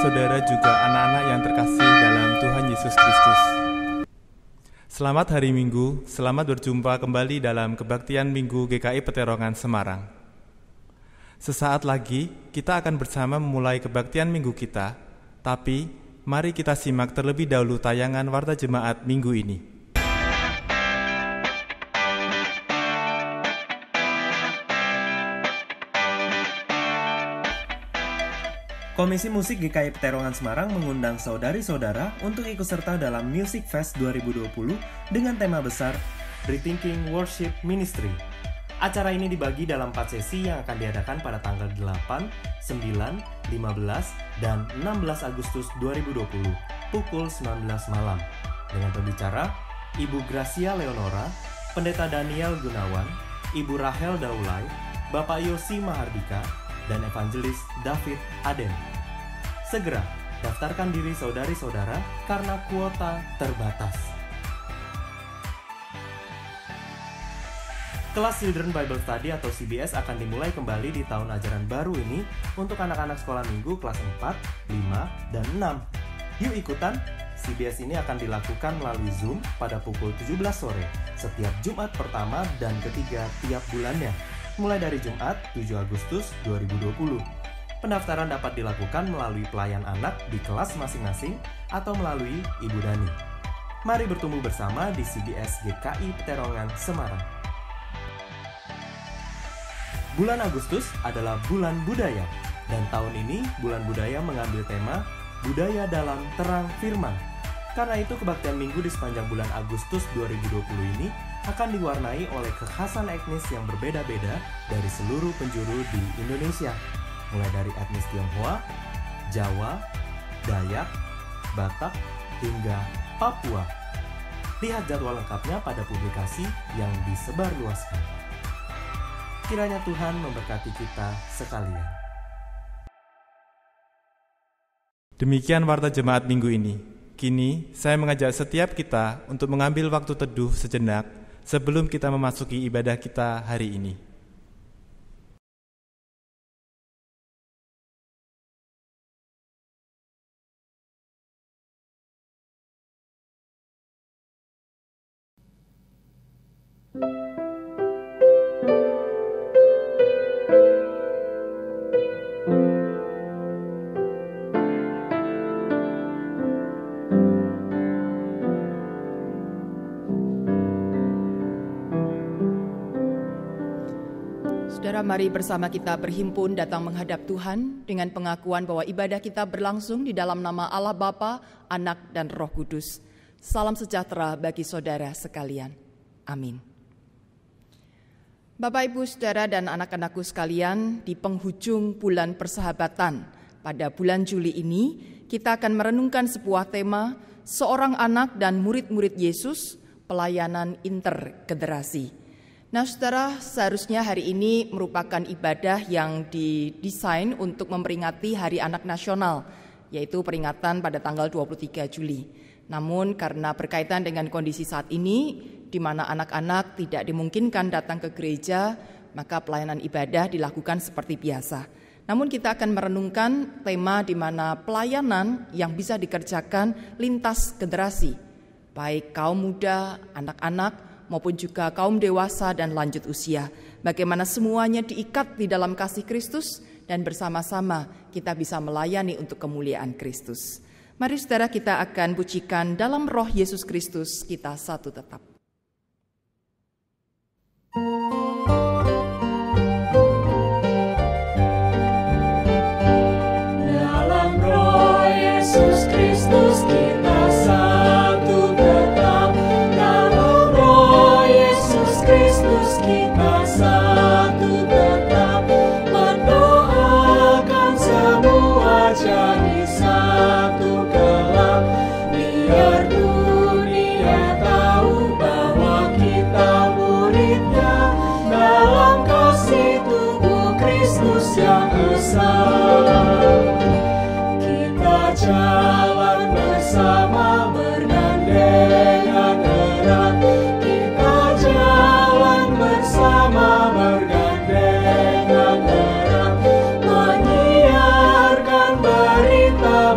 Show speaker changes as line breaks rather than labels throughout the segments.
saudara juga anak-anak yang terkasih dalam Tuhan Yesus Kristus. Selamat hari Minggu, selamat berjumpa kembali dalam kebaktian Minggu GKI Peterongan Semarang. Sesaat lagi kita akan bersama memulai kebaktian Minggu kita, tapi mari kita simak terlebih dahulu tayangan Warta Jemaat Minggu ini.
Komisi Musik GKI Peterongan Semarang mengundang saudari-saudara untuk ikut serta dalam Music Fest 2020 dengan tema besar Rethinking Worship Ministry. Acara ini dibagi dalam 4 sesi yang akan diadakan pada tanggal 8, 9, 15, dan 16 Agustus 2020 pukul 19 malam. Dengan pembicara Ibu Gracia Leonora, Pendeta Daniel Gunawan, Ibu Rahel Daulay, Bapak Yosi Mahardika, dan Evangelis David Aden. Segera daftarkan diri saudari-saudara karena kuota terbatas. Kelas Children Bible Study atau CBS akan dimulai kembali di tahun ajaran baru ini untuk anak-anak sekolah minggu kelas 4, 5, dan 6. Yuk ikutan! CBS ini akan dilakukan melalui Zoom pada pukul 17 sore setiap Jumat pertama dan ketiga tiap bulannya, mulai dari Jumat 7 Agustus 2020. Pendaftaran dapat dilakukan melalui pelayan anak di kelas masing-masing atau melalui Ibu Dani. Mari bertumbuh bersama di CBS GKI Peterongan Semarang. Bulan Agustus adalah bulan budaya, dan tahun ini bulan budaya mengambil tema Budaya dalam Terang Firman. Karena itu kebaktian Minggu di sepanjang bulan Agustus 2020 ini akan diwarnai oleh kekhasan etnis yang berbeda-beda dari seluruh penjuru di Indonesia, mulai dari etnis Tionghoa, Jawa, Dayak, Batak, hingga Papua. Lihat jadwal lengkapnya pada publikasi yang disebarluaskan. Kiranya Tuhan memberkati kita sekalian.
Demikian Warta Jemaat Minggu ini. Kini saya mengajak setiap kita untuk mengambil waktu teduh sejenak sebelum kita memasuki ibadah kita hari ini.
Saudara, mari bersama kita berhimpun datang menghadap Tuhan dengan pengakuan bahwa ibadah kita berlangsung di dalam nama Allah Bapa, Anak, dan Roh Kudus. Salam sejahtera bagi saudara sekalian. Amin. Bapak, Ibu, Saudara, dan anak-anakku sekalian, di penghujung bulan persahabatan pada bulan Juli ini, kita akan merenungkan sebuah tema, seorang anak dan murid-murid Yesus, pelayanan intergenerasi. Nah, saudara, seharusnya hari ini merupakan ibadah yang didesain untuk memperingati Hari Anak Nasional, yaitu peringatan pada tanggal 23 Juli. Namun karena berkaitan dengan kondisi saat ini, di mana anak-anak tidak dimungkinkan datang ke gereja, maka pelayanan ibadah dilakukan seperti biasa. Namun kita akan merenungkan tema di mana pelayanan yang bisa dikerjakan lintas generasi, baik kaum muda, anak-anak, maupun juga kaum dewasa dan lanjut usia. Bagaimana semuanya diikat di dalam kasih Kristus dan bersama-sama kita bisa melayani untuk kemuliaan Kristus. Mari saudara, kita akan pujikan dalam roh Yesus Kristus kita satu tetap.
Dalam roh Yesus Kristus kita satu tetap. Dalam roh Yesus Kristus kita satu tetap. Mendoakan semua jadi satu kelak. Biar dunia tahu bahwa kita muridnya dalam kasih tubuh Kristus yang esa. Kita jalan bersama bergandengan erat. Kita jalan bersama bergandengan erat. Menyiarkan berita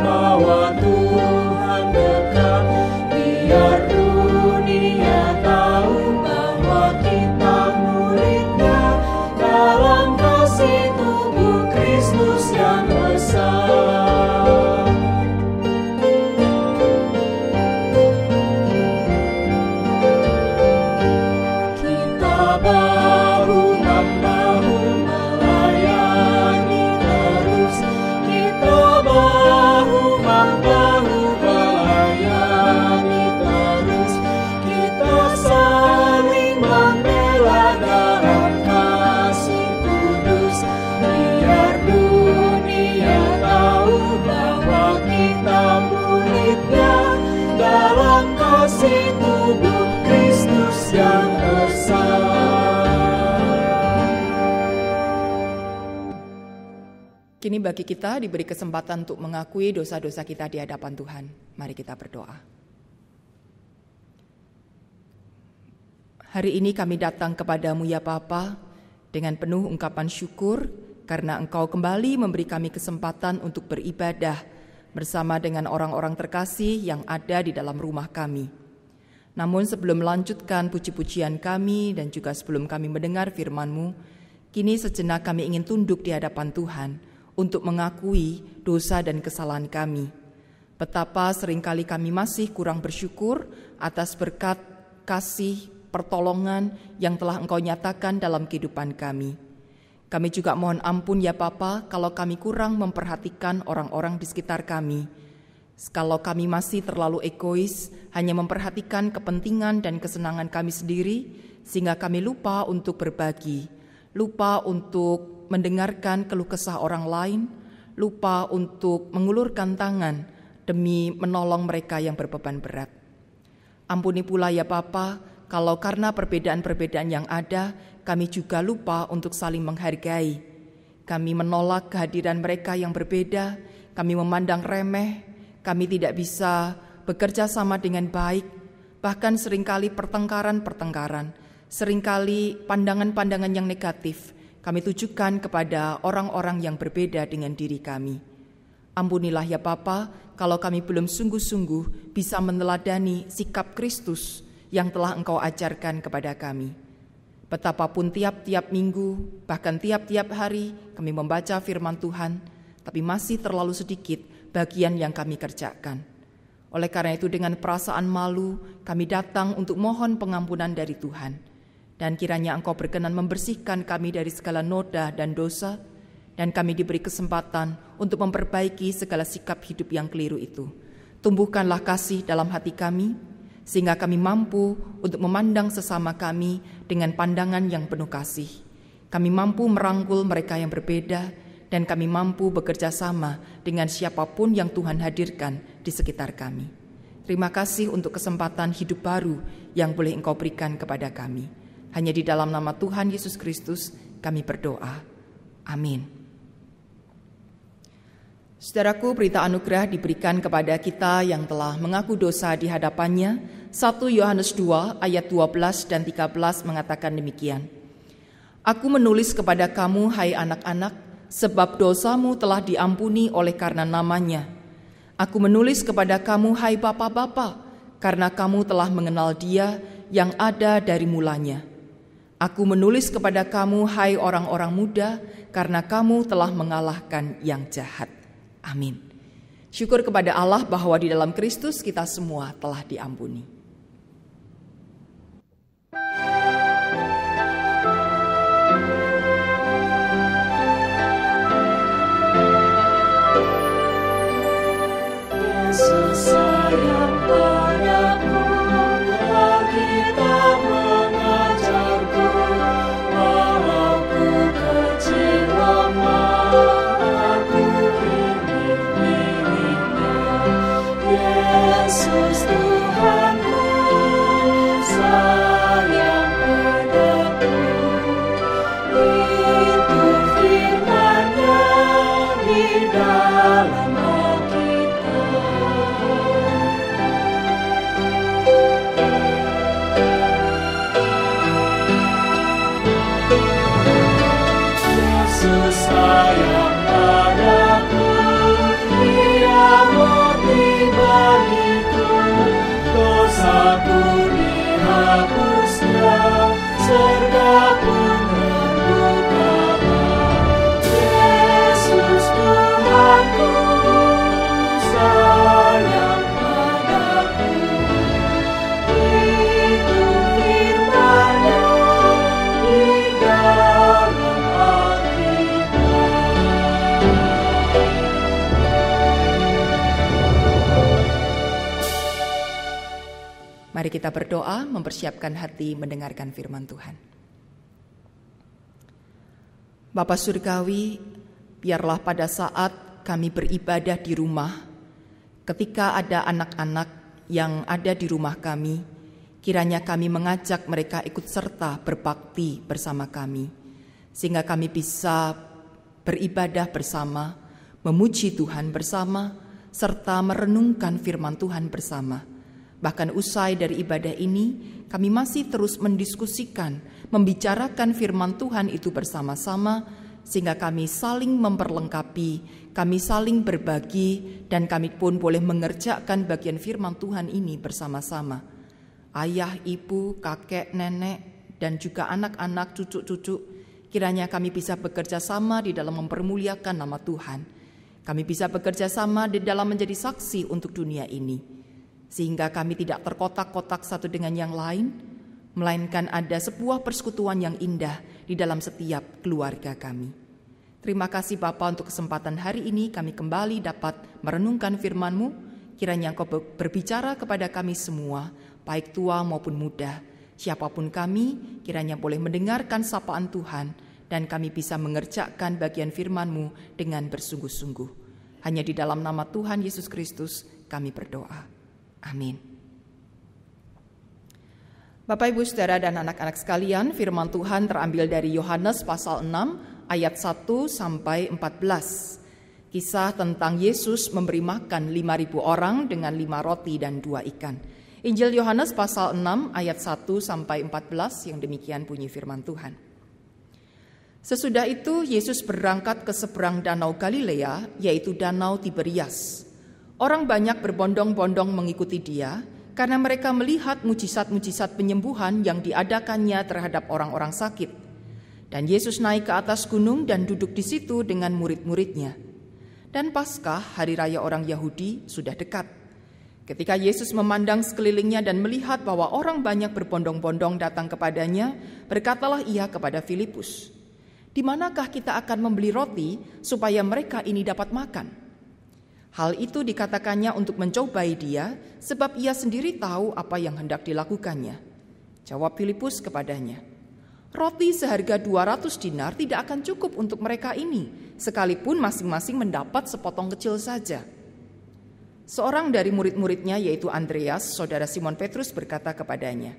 si tubuh Kristus yang esa.
Kini bagi kita diberi kesempatan untuk mengakui dosa-dosa kita di hadapan Tuhan. Mari kita berdoa. Hari ini kami datang kepadamu ya Bapa dengan penuh ungkapan syukur karena Engkau kembali memberi kami kesempatan untuk beribadah bersama dengan orang-orang terkasih yang ada di dalam rumah kami. Namun sebelum melanjutkan puji-pujian kami dan juga sebelum kami mendengar firman-Mu, kini sejenak kami ingin tunduk di hadapan Tuhan untuk mengakui dosa dan kesalahan kami. Betapa seringkali kami masih kurang bersyukur atas berkat, kasih, pertolongan yang telah Engkau nyatakan dalam kehidupan kami. Kami juga mohon ampun ya Bapa kalau kami kurang memperhatikan orang-orang di sekitar kami. Kalau kami masih terlalu egois, hanya memperhatikan kepentingan dan kesenangan kami sendiri, sehingga kami lupa untuk berbagi, lupa untuk mendengarkan keluh kesah orang lain, lupa untuk mengulurkan tangan demi menolong mereka yang berbeban berat. Ampuni pula ya Bapa, kalau karena perbedaan-perbedaan yang ada, kami juga lupa untuk saling menghargai. Kami menolak kehadiran mereka yang berbeda, kami memandang remeh, kami tidak bisa bekerja sama dengan baik, bahkan seringkali pertengkaran-pertengkaran, seringkali pandangan-pandangan yang negatif kami tujukan kepada orang-orang yang berbeda dengan diri kami. Ampunilah ya Bapa, kalau kami belum sungguh-sungguh bisa meneladani sikap Kristus yang telah Engkau ajarkan kepada kami. Betapapun tiap-tiap minggu, bahkan tiap-tiap hari kami membaca firman Tuhan, tapi masih terlalu sedikit bagian yang kami kerjakan. Oleh karena itu dengan perasaan malu, kami datang untuk mohon pengampunan dari Tuhan. Dan kiranya Engkau berkenan membersihkan kami dari segala noda dan dosa, dan kami diberi kesempatan untuk memperbaiki segala sikap hidup yang keliru itu. Tumbuhkanlah kasih dalam hati kami, sehingga kami mampu untuk memandang sesama kami dengan pandangan yang penuh kasih. Kami mampu merangkul mereka yang berbeda, dan kami mampu bekerja sama dengan siapapun yang Tuhan hadirkan di sekitar kami. Terima kasih untuk kesempatan hidup baru yang boleh Engkau berikan kepada kami. Hanya di dalam nama Tuhan Yesus Kristus kami berdoa. Amin. Saudaraku, berita anugerah diberikan kepada kita yang telah mengaku dosa di hadapannya. 1 Yohanes 2 ayat 12 dan 13 mengatakan demikian. Aku menulis kepada kamu, hai anak-anak, sebab dosamu telah diampuni oleh karena namanya. Aku menulis kepada kamu, hai bapa-bapa, karena kamu telah mengenal Dia yang ada dari mulanya. Aku menulis kepada kamu, hai orang-orang muda, karena kamu telah mengalahkan yang jahat. Amin. Syukur kepada Allah bahwa di dalam Kristus kita semua telah diampuni.
Yesus sayang padaku, Alkitab mengajarku, walau ku kecil lemah, aku ingin miliknya. Yesus Tuhanku sayang padaku, itu firman-Nya di dalam sayang padaku, Dia mati bagiku, dosaku dihapusnya, surga pun terbuka. Yesus Tuhanku sayang padaku, itu firman-Nya di dalam
Mari kita berdoa, mempersiapkan hati mendengarkan firman Tuhan. Bapa Surgawi, biarlah pada saat kami beribadah di rumah, ketika ada anak-anak yang ada di rumah kami, kiranya kami mengajak mereka ikut serta berbakti bersama kami, sehingga kami bisa beribadah bersama, memuji Tuhan bersama, serta merenungkan firman Tuhan bersama. Bahkan usai dari ibadah ini, kami masih terus mendiskusikan, membicarakan firman Tuhan itu bersama-sama, sehingga kami saling memperlengkapi, kami saling berbagi, dan kami pun boleh mengerjakan bagian firman Tuhan ini bersama-sama. Ayah, ibu, kakek, nenek, dan juga anak-anak, cucu-cucu, kiranya kami bisa bekerja sama di dalam mempermuliakan nama Tuhan. Kami bisa bekerja sama di dalam menjadi saksi untuk dunia ini, sehingga kami tidak terkotak-kotak satu dengan yang lain, melainkan ada sebuah persekutuan yang indah di dalam setiap keluarga kami. Terima kasih Bapa untuk kesempatan hari ini kami kembali dapat merenungkan firman-Mu. Kiranya Engkau berbicara kepada kami semua, baik tua maupun muda. Siapapun kami, kiranya boleh mendengarkan sapaan Tuhan, dan kami bisa mengerjakan bagian firman-Mu dengan bersungguh-sungguh. Hanya di dalam nama Tuhan Yesus Kristus kami berdoa. Amin. Bapak, Ibu, Saudara, dan anak-anak sekalian, firman Tuhan terambil dari Yohanes pasal 6 ayat 1 sampai 14. Kisah tentang Yesus memberi makan 5.000 orang dengan 5 roti dan 2 ikan. Injil Yohanes pasal 6 ayat 1 sampai 14 yang demikian bunyi firman Tuhan. Sesudah itu Yesus berangkat ke seberang danau Galilea, yaitu danau Tiberias. Orang banyak berbondong-bondong mengikuti dia karena mereka melihat mujizat-mujizat penyembuhan yang diadakannya terhadap orang-orang sakit. Dan Yesus naik ke atas gunung dan duduk di situ dengan murid-muridnya. Dan Paskah, hari raya orang Yahudi, sudah dekat. Ketika Yesus memandang sekelilingnya dan melihat bahwa orang banyak berbondong-bondong datang kepadanya, berkatalah ia kepada Filipus, "Di manakah kita akan membeli roti supaya mereka ini dapat makan?" Hal itu dikatakannya untuk mencobai dia, sebab ia sendiri tahu apa yang hendak dilakukannya. Jawab Filipus kepadanya, "Roti seharga 200 dinar tidak akan cukup untuk mereka ini, sekalipun masing-masing mendapat sepotong kecil saja." Seorang dari murid-muridnya, yaitu Andreas, saudara Simon Petrus, berkata kepadanya,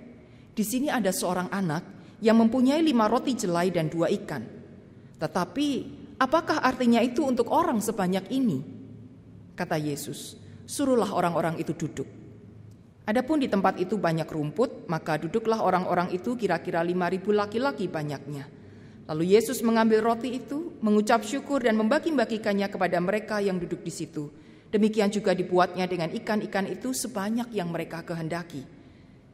"Di sini ada seorang anak yang mempunyai 5 roti jelai dan 2 ikan. Tetapi apakah artinya itu untuk orang sebanyak ini?" Kata Yesus, "Suruhlah orang-orang itu duduk." Adapun di tempat itu banyak rumput, maka duduklah orang-orang itu kira-kira 5.000 laki-laki banyaknya. Lalu Yesus mengambil roti itu, mengucap syukur dan membagi-bagikannya kepada mereka yang duduk di situ. Demikian juga dibuatnya dengan ikan-ikan itu sebanyak yang mereka kehendaki.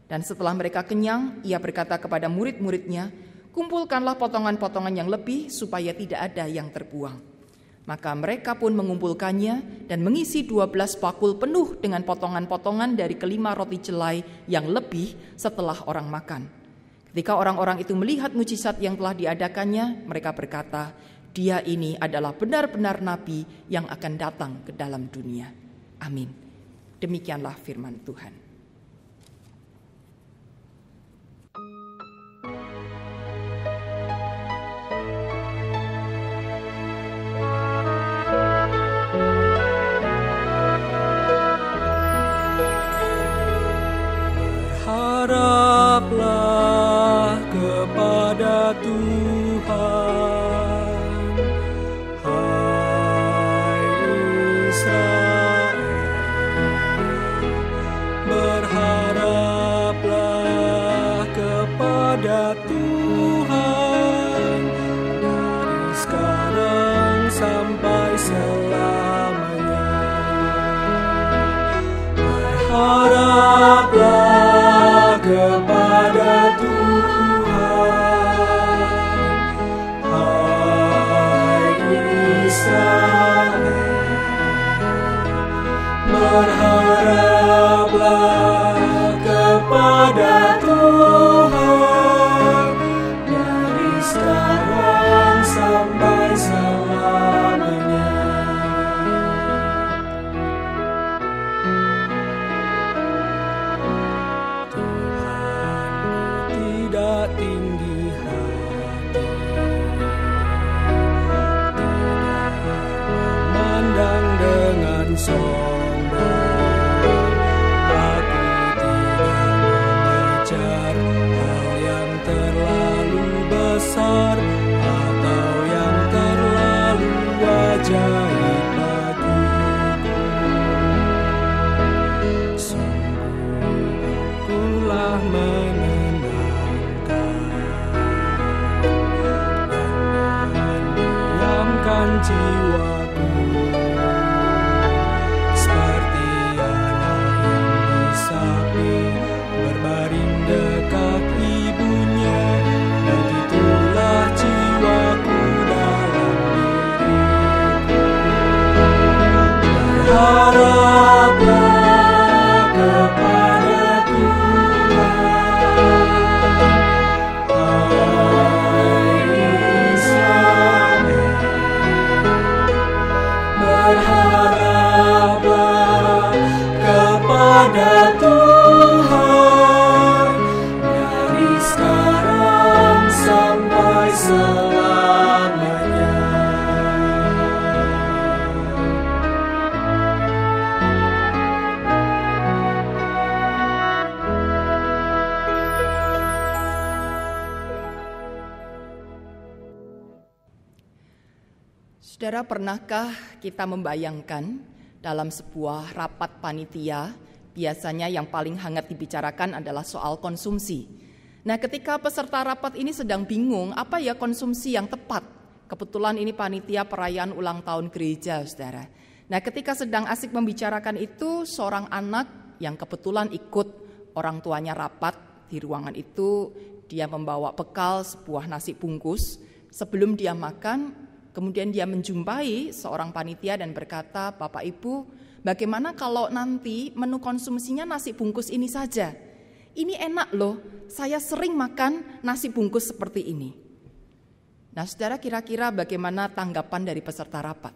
Dan setelah mereka kenyang, ia berkata kepada murid-muridnya, "Kumpulkanlah potongan-potongan yang lebih supaya tidak ada yang terbuang." Maka mereka pun mengumpulkannya dan mengisi 12 bakul penuh dengan potongan-potongan dari kelima roti jelai yang lebih setelah orang makan. Ketika orang-orang itu melihat mujizat yang telah diadakannya, mereka berkata, "Dia ini adalah benar-benar nabi yang akan datang ke dalam dunia." Amin. Demikianlah firman Tuhan.
Haraplah kepada Tuhan, hai Israel. Berharaplah kepada Tuhan dari sekarang sampai selamanya. Berharaplah kepada Tuhan, jiwaku. Seperti anak yang disapi berbaring dekat ibunya, begitulah jiwaku dalam diriku. Berharaplah kepada Tuhan, hai Israel. Berharaplah kepada Tuhan dari sekarang sampai selamanya.
Saudara, pernahkah kita membayangkan dalam sebuah rapat panitia, biasanya yang paling hangat dibicarakan adalah soal konsumsi. Nah, ketika peserta rapat ini sedang bingung apa ya konsumsi yang tepat. Kebetulan ini panitia perayaan ulang tahun gereja, saudara. Nah, ketika sedang asik membicarakan itu, seorang anak yang kebetulan ikut orang tuanya rapat di ruangan itu, dia membawa bekal sebuah nasi bungkus. Sebelum dia makan, kemudian dia menjumpai seorang panitia dan berkata, "Bapak Ibu, bagaimana kalau nanti menu konsumsinya nasi bungkus ini saja? Ini enak loh, saya sering makan nasi bungkus seperti ini." Nah, saudara, kira-kira bagaimana tanggapan dari peserta rapat?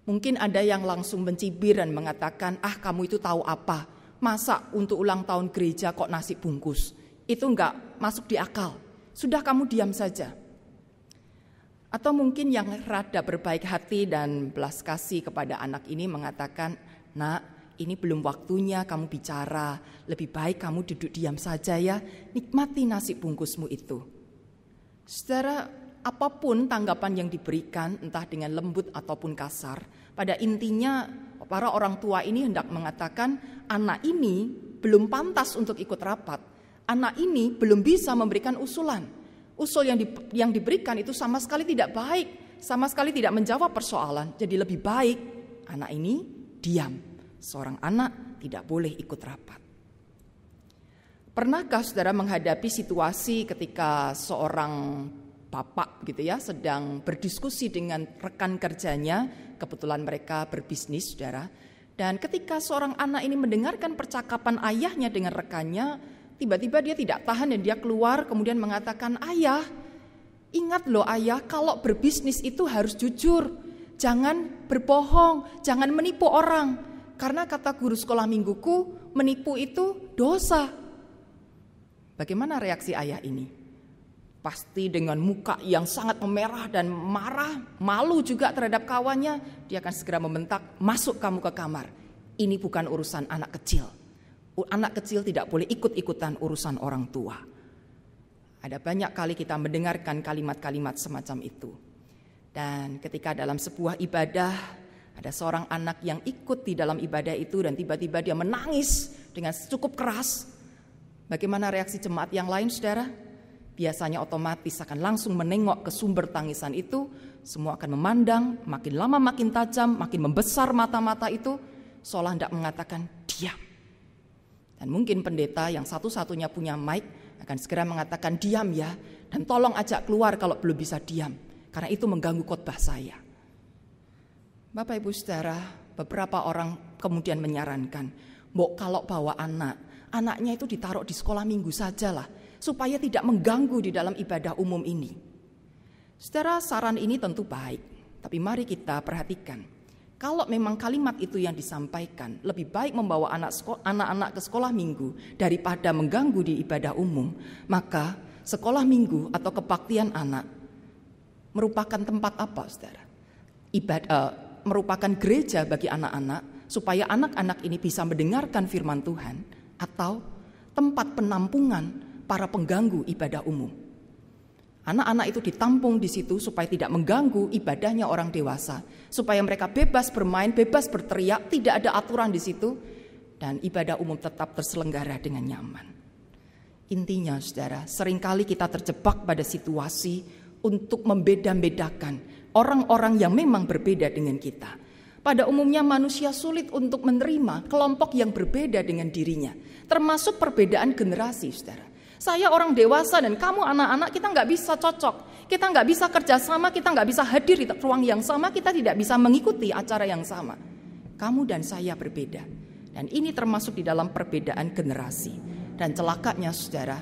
Mungkin ada yang langsung mencibir dan mengatakan, "Ah, kamu itu tahu apa? Masa untuk ulang tahun gereja kok nasi bungkus? Itu enggak masuk di akal. Sudah, kamu diam saja." Atau mungkin yang rada berbaik hati dan belas kasih kepada anak ini mengatakan, "Nak, ini belum waktunya kamu bicara. Lebih baik kamu duduk diam saja ya. Nikmati nasi bungkusmu itu." Saudara, apapun tanggapan yang diberikan, entah dengan lembut ataupun kasar, pada intinya para orang tua ini hendak mengatakan, anak ini belum pantas untuk ikut rapat. Anak ini belum bisa memberikan usulan. Usul yang diberikan itu sama sekali tidak baik, sama sekali tidak menjawab persoalan. Jadi lebih baik anak ini diam. Seorang anak tidak boleh ikut rapat. Pernahkah saudara menghadapi situasi ketika seorang bapak gitu ya sedang berdiskusi dengan rekan kerjanya, kebetulan mereka berbisnis, saudara. Dan ketika seorang anak ini mendengarkan percakapan ayahnya dengan rekannya, tiba-tiba dia tidak tahan dan dia keluar kemudian mengatakan, "Ayah, ingat loh ayah, kalau berbisnis itu harus jujur. Jangan berbohong, jangan menipu orang. Karena kata guru sekolah mingguku, menipu itu dosa." Bagaimana reaksi ayah ini? Pasti dengan muka yang sangat memerah dan marah, malu juga terhadap kawannya. Dia akan segera membentak, "Masuk kamu ke kamar. Ini bukan urusan anak kecil. Anak kecil tidak boleh ikut-ikutan urusan orang tua." Ada banyak kali kita mendengarkan kalimat-kalimat semacam itu. Dan ketika dalam sebuah ibadah, ada seorang anak yang ikut di dalam ibadah itu dan tiba-tiba dia menangis dengan cukup keras. Bagaimana reaksi jemaat yang lain, saudara? Biasanya otomatis akan langsung menengok ke sumber tangisan itu. Semua akan memandang, makin lama makin tajam, makin membesar mata-mata itu, seolah hendak mengatakan, "Diam." Dan mungkin pendeta yang satu-satunya punya mic akan segera mengatakan, "Diam ya, dan tolong ajak keluar kalau belum bisa diam, karena itu mengganggu khotbah saya." Bapak Ibu Saudara, beberapa orang kemudian menyarankan, kalau bawa anaknya itu ditaruh di sekolah minggu sajalah, supaya tidak mengganggu di dalam ibadah umum ini. Saudara, saran ini tentu baik, tapi mari kita perhatikan. Kalau memang kalimat itu yang disampaikan, lebih baik membawa anak-anak ke sekolah minggu daripada mengganggu di ibadah umum, maka sekolah minggu atau kebaktian anak merupakan tempat apa, saudara? Merupakan gereja bagi anak-anak, supaya anak-anak ini bisa mendengarkan firman Tuhan, atau tempat penampungan para pengganggu ibadah umum. Anak-anak itu ditampung di situ supaya tidak mengganggu ibadahnya orang dewasa, supaya mereka bebas bermain, bebas berteriak, tidak ada aturan di situ, dan ibadah umum tetap terselenggara dengan nyaman. Intinya, saudara, seringkali kita terjebak pada situasi untuk membeda-bedakan orang-orang yang memang berbeda dengan kita. Pada umumnya manusia sulit untuk menerima kelompok yang berbeda dengan dirinya, termasuk perbedaan generasi, saudara. Saya orang dewasa dan kamu anak-anak, kita nggak bisa cocok, kita nggak bisa kerjasama, kita nggak bisa hadir di ruang yang sama, kita tidak bisa mengikuti acara yang sama. Kamu dan saya berbeda, dan ini termasuk di dalam perbedaan generasi. Dan celakanya, saudara,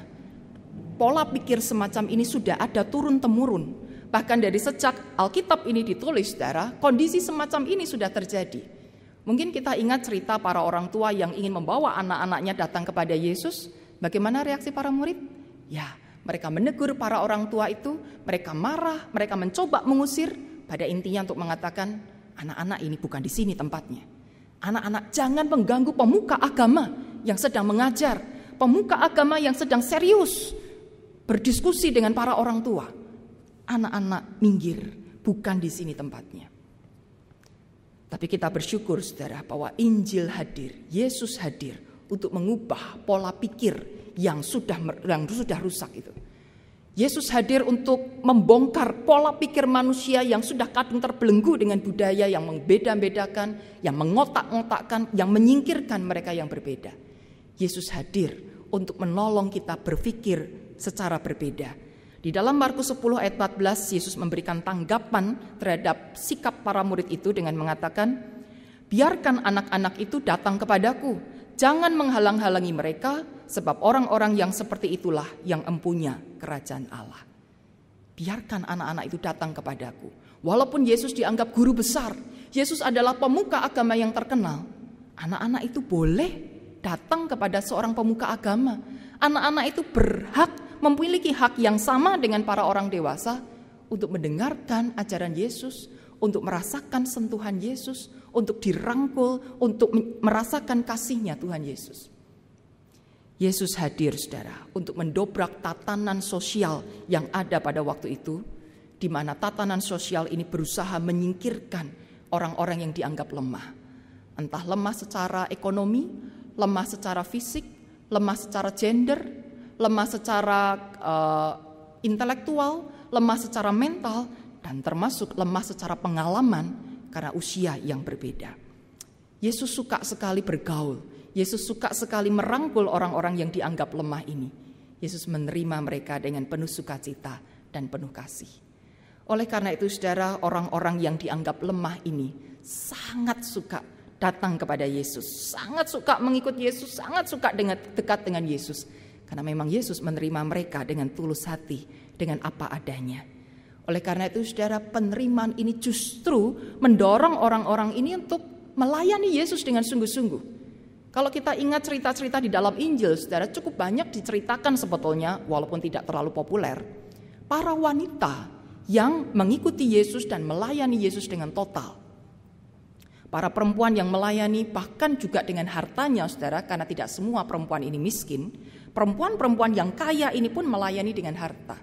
pola pikir semacam ini sudah ada turun-temurun. Bahkan dari sejak Alkitab ini ditulis, saudara, kondisi semacam ini sudah terjadi. Mungkin kita ingat cerita para orang tua yang ingin membawa anak-anaknya datang kepada Yesus. Bagaimana reaksi para murid? Ya, mereka menegur para orang tua itu, mereka marah, mereka mencoba mengusir. Pada intinya untuk mengatakan, anak-anak ini bukan di sini tempatnya. Anak-anak jangan mengganggu pemuka agama yang sedang mengajar, pemuka agama yang sedang serius berdiskusi dengan para orang tua. Anak-anak minggir, bukan di sini tempatnya. Tapi kita bersyukur, saudara, bahwa Injil hadir, Yesus hadir untuk mengubah pola pikir yang sudah rusak itu. Yesus hadir untuk membongkar pola pikir manusia yang sudah kadung terbelenggu dengan budaya yang membeda-bedakan, yang mengotak-ngotakkan, yang menyingkirkan mereka yang berbeda. Yesus hadir untuk menolong kita berpikir secara berbeda. Di dalam Markus 10 ayat 14, Yesus memberikan tanggapan terhadap sikap para murid itu dengan mengatakan, biarkan anak-anak itu datang kepadaku, jangan menghalang-halangi mereka, sebab orang-orang yang seperti itulah yang empunya kerajaan Allah. Biarkan anak-anak itu datang kepadaku. Walaupun Yesus dianggap guru besar, Yesus adalah pemuka agama yang terkenal, anak-anak itu boleh datang kepada seorang pemuka agama. Anak-anak itu berhak, memiliki hak yang sama dengan para orang dewasa untuk mendengarkan ajaran Yesus, untuk merasakan sentuhan Yesus, untuk dirangkul, untuk merasakan kasihnya Tuhan Yesus. Yesus hadir, saudara, untuk mendobrak tatanan sosial yang ada pada waktu itu, di mana tatanan sosial ini berusaha menyingkirkan orang-orang yang dianggap lemah. Entah lemah secara ekonomi, lemah secara fisik, lemah secara gender, lemah secara intelektual, lemah secara mental, dan termasuk lemah secara pengalaman karena usia yang berbeda. Yesus suka sekali bergaul, Yesus suka sekali merangkul orang-orang yang dianggap lemah ini. Yesus menerima mereka dengan penuh sukacita dan penuh kasih. Oleh karena itu, saudara, orang-orang yang dianggap lemah ini sangat suka datang kepada Yesus, sangat suka mengikut Yesus, sangat suka dekat dengan Yesus. Karena memang Yesus menerima mereka dengan tulus hati, dengan apa adanya. Oleh karena itu, saudara, penerimaan ini justru mendorong orang-orang ini untuk melayani Yesus dengan sungguh-sungguh. Kalau kita ingat cerita-cerita di dalam Injil, saudara, cukup banyak diceritakan sebetulnya, walaupun tidak terlalu populer, para wanita yang mengikuti Yesus dan melayani Yesus dengan total. Para perempuan yang melayani bahkan juga dengan hartanya, saudara, karena tidak semua perempuan ini miskin. Perempuan-perempuan yang kaya ini pun melayani dengan harta.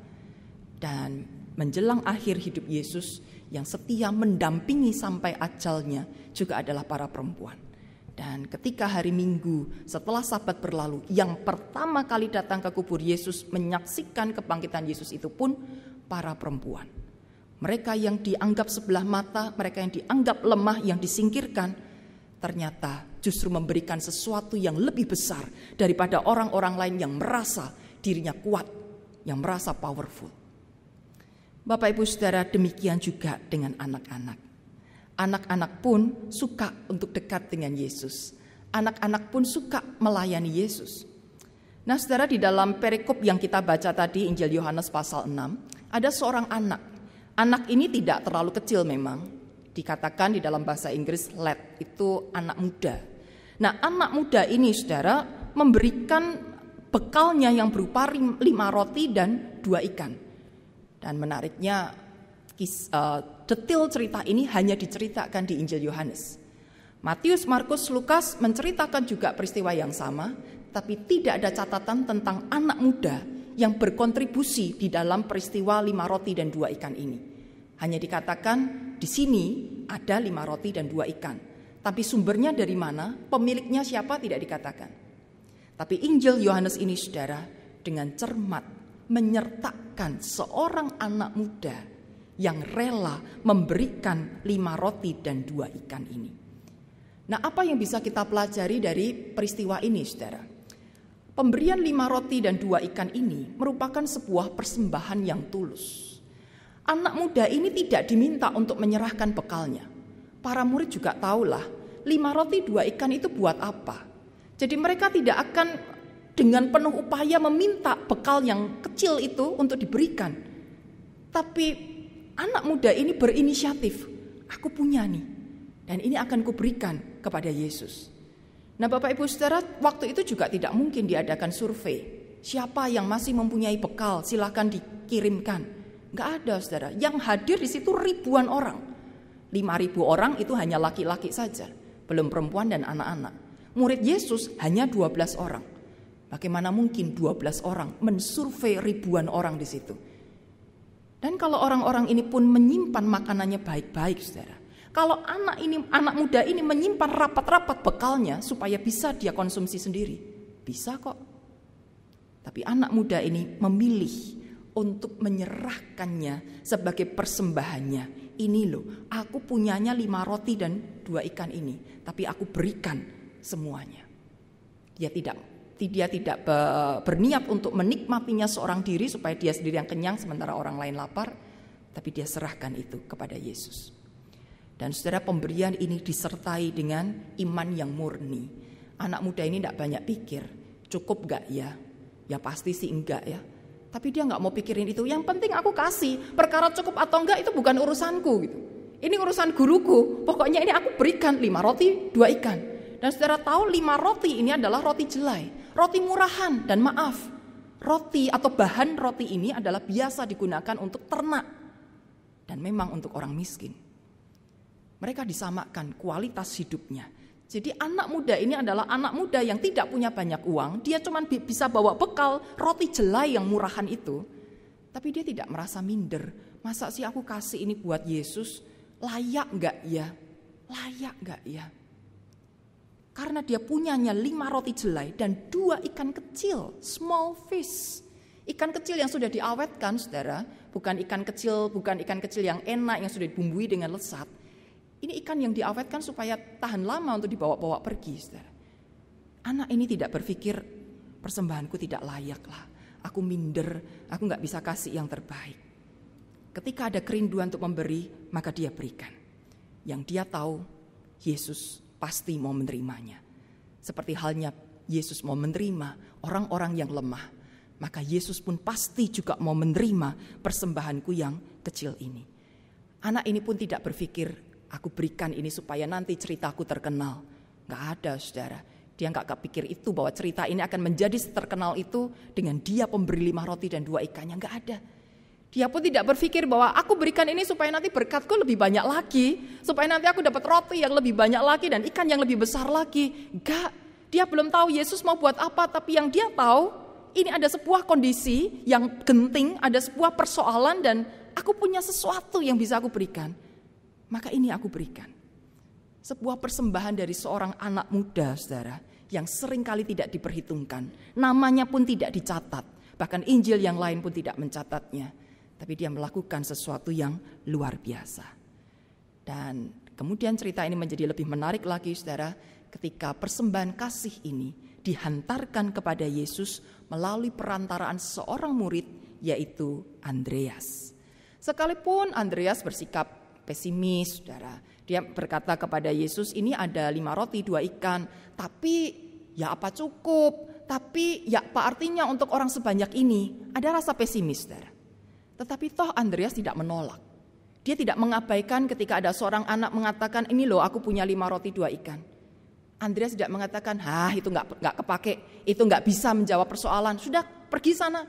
Dan menjelang akhir hidup Yesus, yang setia mendampingi sampai ajalnya juga adalah para perempuan. Dan ketika hari Minggu setelah Sabat berlalu, yang pertama kali datang ke kubur Yesus menyaksikan kebangkitan Yesus itu pun para perempuan. Mereka yang dianggap sebelah mata, mereka yang dianggap lemah, yang disingkirkan, ternyata justru memberikan sesuatu yang lebih besar daripada orang-orang lain yang merasa dirinya kuat, yang merasa powerful. Bapak Ibu Saudara, demikian juga dengan anak-anak. Anak-anak pun suka untuk dekat dengan Yesus. Anak-anak pun suka melayani Yesus. Nah, saudara, di dalam perikop yang kita baca tadi, Injil Yohanes pasal 6, ada seorang anak. Anak ini tidak terlalu kecil memang. Dikatakan di dalam bahasa Inggris lad, itu anak muda. Nah, anak muda ini, saudara, memberikan bekalnya yang berupa 5 roti dan 2 ikan. Dan menariknya, detail cerita ini hanya diceritakan di Injil Yohanes. Matius, Markus, Lukas menceritakan juga peristiwa yang sama, tapi tidak ada catatan tentang anak muda yang berkontribusi di dalam peristiwa 5 roti dan 2 ikan ini. Hanya dikatakan di sini ada 5 roti dan 2 ikan. Tapi sumbernya dari mana, pemiliknya siapa tidak dikatakan. Tapi Injil Yohanes ini, saudara, dengan cermat menyertakan seorang anak muda yang rela memberikan 5 roti dan 2 ikan ini. Nah, apa yang bisa kita pelajari dari peristiwa ini, saudara? Pemberian 5 roti dan 2 ikan ini merupakan sebuah persembahan yang tulus. Anak muda ini tidak diminta untuk menyerahkan bekalnya. Para murid juga tahulah 5 roti 2 ikan itu buat apa. Jadi mereka tidak akan dengan penuh upaya meminta bekal yang kecil itu untuk diberikan. Tapi anak muda ini berinisiatif, aku punya nih, dan ini akan kuberikan kepada Yesus. Nah, Bapak Ibu Saudara, waktu itu juga tidak mungkin diadakan survei. Siapa yang masih mempunyai bekal, silakan dikirimkan. Nggak ada, Saudara. Yang hadir di situ ribuan orang. 5.000 orang itu hanya laki-laki saja, belum perempuan dan anak-anak. Murid Yesus hanya 12 orang. Bagaimana mungkin 12 orang mensurvei ribuan orang di situ? Dan kalau orang-orang ini pun menyimpan makanannya baik-baik, saudara. Kalau anak muda ini menyimpan rapat-rapat bekalnya supaya bisa dia konsumsi sendiri, bisa kok. Tapi anak muda ini memilih untuk menyerahkannya sebagai persembahannya. Ini loh, aku punyanya 5 roti dan 2 ikan ini, tapi aku berikan semuanya. Dia tidak berniat untuk menikmatinya seorang diri supaya dia sendiri yang kenyang sementara orang lain lapar, tapi dia serahkan itu kepada Yesus. Dan saudara, pemberian ini disertai dengan iman yang murni. Anak muda ini tidak banyak pikir, cukup gak ya? Ya pasti sih enggak ya. Tapi dia gak mau pikirin itu, yang penting aku kasih. Perkara cukup atau enggak itu bukan urusanku gitu. Ini urusan guruku, pokoknya ini aku berikan 5 roti 2 ikan. Dan saudara tahu 5 roti ini adalah roti jelai, roti murahan, dan maaf, roti atau bahan roti ini adalah biasa digunakan untuk ternak dan memang untuk orang miskin. Mereka disamakan kualitas hidupnya. Jadi anak muda ini adalah anak muda yang tidak punya banyak uang, dia cuma bisa bawa bekal roti jelai yang murahan itu, tapi dia tidak merasa minder. Masa sih aku kasih ini buat Yesus, layak gak ya? Layak gak ya? Karena dia punyanya 5 roti jelai dan 2 ikan kecil, small fish. Ikan kecil yang sudah diawetkan, saudara, bukan ikan kecil yang enak yang sudah dibumbui dengan lezat. Ini ikan yang diawetkan supaya tahan lama untuk dibawa-bawa pergi, saudara. Anak ini tidak berpikir persembahanku tidak layak lah, aku minder, aku gak bisa kasih yang terbaik. Ketika ada kerinduan untuk memberi, maka dia berikan. Yang dia tahu, Yesus pasti mau menerimanya. Seperti halnya Yesus mau menerima orang-orang yang lemah, maka Yesus pun pasti juga mau menerima persembahanku yang kecil ini. Anak ini pun tidak berpikir, aku berikan ini supaya nanti ceritaku terkenal. Gak ada, saudara. Dia gak kepikir itu, bahwa cerita ini akan menjadi terkenal itu dengan dia pemberi 5 roti dan 2 ikannya. Gak ada. Dia pun tidak berpikir bahwa aku berikan ini supaya nanti berkatku lebih banyak lagi, supaya nanti aku dapat roti yang lebih banyak lagi dan ikan yang lebih besar lagi. Enggak, dia belum tahu Yesus mau buat apa, tapi yang dia tahu ini ada sebuah kondisi yang genting, ada sebuah persoalan dan aku punya sesuatu yang bisa aku berikan. Maka ini aku berikan. Sebuah persembahan dari seorang anak muda, saudara, yang seringkali tidak diperhitungkan, namanya pun tidak dicatat, bahkan Injil yang lain pun tidak mencatatnya. Tapi dia melakukan sesuatu yang luar biasa. Dan kemudian cerita ini menjadi lebih menarik lagi, saudara, ketika persembahan kasih ini dihantarkan kepada Yesus melalui perantaraan seorang murid, yaitu Andreas. Sekalipun Andreas bersikap pesimis, saudara, dia berkata kepada Yesus, ini ada 5 roti 2 ikan, tapi ya apa cukup? Tapi ya apa artinya untuk orang sebanyak ini? Ada rasa pesimis, saudara. Tetapi toh Andreas tidak menolak. Dia tidak mengabaikan ketika ada seorang anak mengatakan, ini loh aku punya 5 roti 2 ikan. Andreas tidak mengatakan, itu gak kepake, itu gak bisa menjawab persoalan, sudah pergi sana.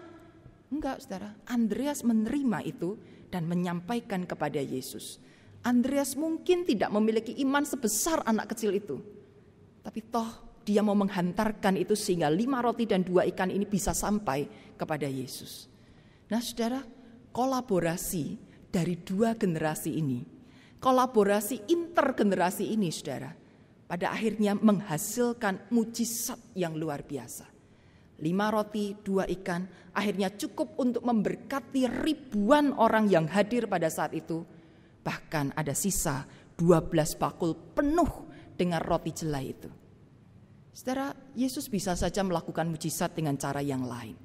Enggak, saudara. Andreas menerima itu dan menyampaikan kepada Yesus. Andreas mungkin tidak memiliki iman sebesar anak kecil itu. Tapi toh dia mau menghantarkan itu sehingga 5 roti dan 2 ikan ini bisa sampai kepada Yesus. Nah, saudara, kolaborasi dari 2 generasi ini, kolaborasi intergenerasi ini, saudara, pada akhirnya menghasilkan mujizat yang luar biasa. 5 roti, 2 ikan, akhirnya cukup untuk memberkati ribuan orang yang hadir pada saat itu. Bahkan ada sisa 12 bakul penuh dengan roti jelai itu. Saudara, Yesus bisa saja melakukan mujizat dengan cara yang lain.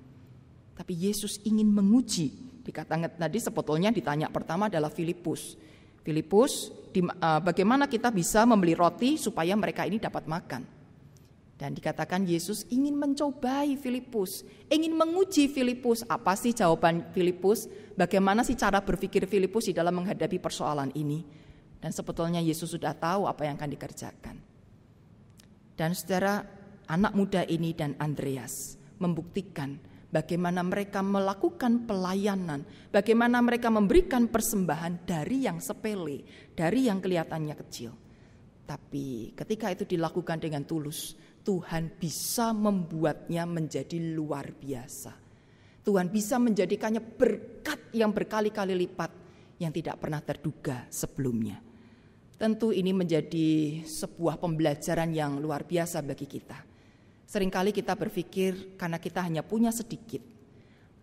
Tapi Yesus ingin menguji. Dikatakan tadi sebetulnya ditanya pertama adalah Filipus. Filipus, bagaimana kita bisa membeli roti supaya mereka ini dapat makan? Dan dikatakan Yesus ingin mencobai Filipus, ingin menguji Filipus. Apa sih jawaban Filipus? Bagaimana sih cara berpikir Filipus di dalam menghadapi persoalan ini? Dan sebetulnya Yesus sudah tahu apa yang akan dikerjakan. Dan saudara, anak muda ini dan Andreas membuktikan bagaimana mereka melakukan pelayanan, bagaimana mereka memberikan persembahan dari yang sepele, dari yang kelihatannya kecil. Tapi ketika itu dilakukan dengan tulus, Tuhan bisa membuatnya menjadi luar biasa. Tuhan bisa menjadikannya berkat yang berkali-kali lipat yang tidak pernah terduga sebelumnya. Tentu ini menjadi sebuah pembelajaran yang luar biasa bagi kita. Seringkali kita berpikir karena kita hanya punya sedikit,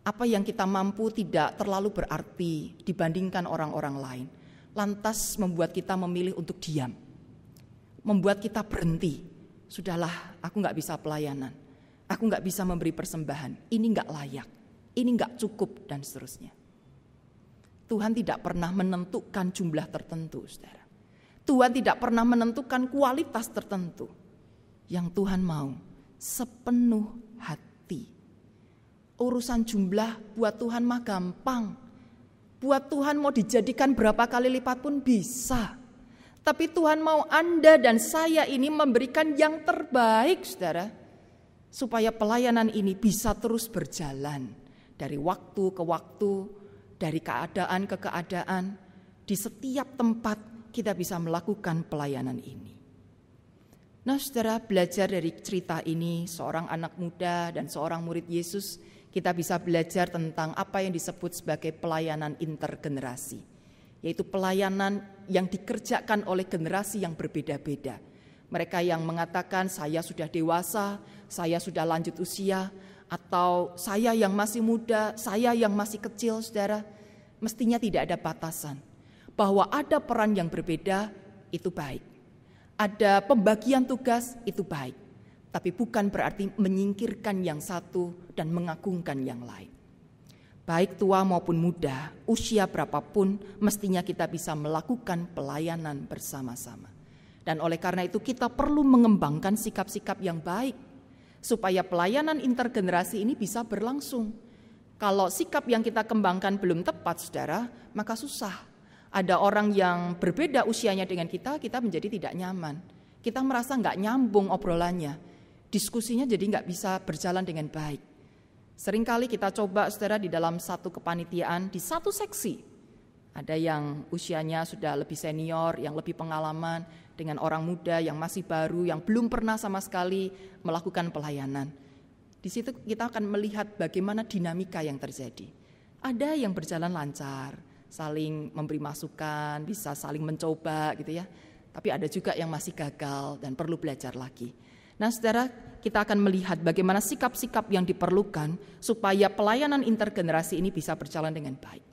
apa yang kita mampu tidak terlalu berarti dibandingkan orang-orang lain. Lantas membuat kita memilih untuk diam, membuat kita berhenti. Sudahlah, aku gak bisa pelayanan, aku gak bisa memberi persembahan, ini gak layak, ini gak cukup, dan seterusnya. Tuhan tidak pernah menentukan jumlah tertentu, saudara. Tuhan tidak pernah menentukan kualitas tertentu. Yang Tuhan mau sepenuh hati. Urusan jumlah buat Tuhan mah gampang. Buat Tuhan mau dijadikan berapa kali lipat pun bisa. Tapi Tuhan mau Anda dan saya ini memberikan yang terbaik, saudara. Supaya pelayanan ini bisa terus berjalan. Dari waktu ke waktu, dari keadaan ke keadaan. Di setiap tempat kita bisa melakukan pelayanan ini. Nah, saudara, belajar dari cerita ini, seorang anak muda dan seorang murid Yesus, kita bisa belajar tentang apa yang disebut sebagai pelayanan intergenerasi. Yaitu pelayanan yang dikerjakan oleh generasi yang berbeda-beda. Mereka yang mengatakan saya sudah dewasa, saya sudah lanjut usia, atau saya yang masih muda, saya yang masih kecil, saudara. Mestinya tidak ada batasan. Bahwa ada peran yang berbeda, itu baik. Ada pembagian tugas, itu baik. Tapi bukan berarti menyingkirkan yang satu dan mengagungkan yang lain. Baik tua maupun muda, usia berapapun, mestinya kita bisa melakukan pelayanan bersama-sama. Dan oleh karena itu kita perlu mengembangkan sikap-sikap yang baik, supaya pelayanan intergenerasi ini bisa berlangsung. Kalau sikap yang kita kembangkan belum tepat, saudara, maka susah. Ada orang yang berbeda usianya dengan kita menjadi tidak nyaman. Kita merasa nggak nyambung obrolannya. Diskusinya jadi nggak bisa berjalan dengan baik. Seringkali kita coba, saudara, di dalam satu kepanitiaan, di satu seksi. Ada yang usianya sudah lebih senior, yang lebih pengalaman, dengan orang muda yang masih baru, yang belum pernah sama sekali melakukan pelayanan. Di situ kita akan melihat bagaimana dinamika yang terjadi. Ada yang berjalan lancar, saling memberi masukan, bisa saling mencoba gitu ya. Tapi ada juga yang masih gagal dan perlu belajar lagi. Nah, saudara, kita akan melihat bagaimana sikap-sikap yang diperlukan supaya pelayanan intergenerasi ini bisa berjalan dengan baik.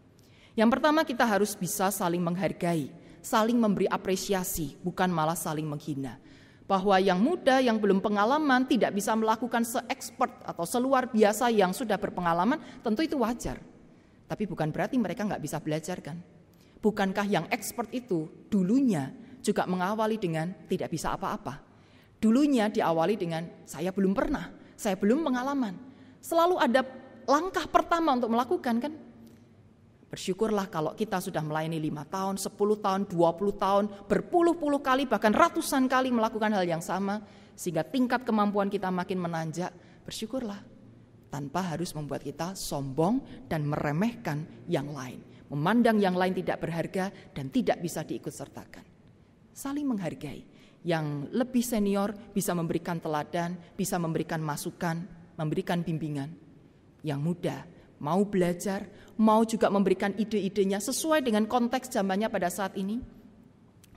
Yang pertama, kita harus bisa saling menghargai, saling memberi apresiasi, bukan malah saling menghina. Bahwa yang muda, yang belum pengalaman tidak bisa melakukan se-expert atau seluar biasa yang sudah berpengalaman, tentu itu wajar. Tapi bukan berarti mereka nggak bisa belajar, kan? Bukankah yang expert itu dulunya juga mengawali dengan tidak bisa apa-apa? Dulunya diawali dengan saya belum pernah, saya belum pengalaman. Selalu ada langkah pertama untuk melakukan, kan? Bersyukurlah kalau kita sudah melayani 5 tahun, 10 tahun, 20 tahun, berpuluh-puluh kali, bahkan ratusan kali melakukan hal yang sama, sehingga tingkat kemampuan kita makin menanjak. Bersyukurlah, tanpa harus membuat kita sombong dan meremehkan yang lain. Memandang yang lain tidak berharga dan tidak bisa diikutsertakan. Saling menghargai. Yang lebih senior bisa memberikan teladan, bisa memberikan masukan, memberikan bimbingan. Yang muda mau belajar, mau juga memberikan ide-idenya sesuai dengan konteks zamannya pada saat ini.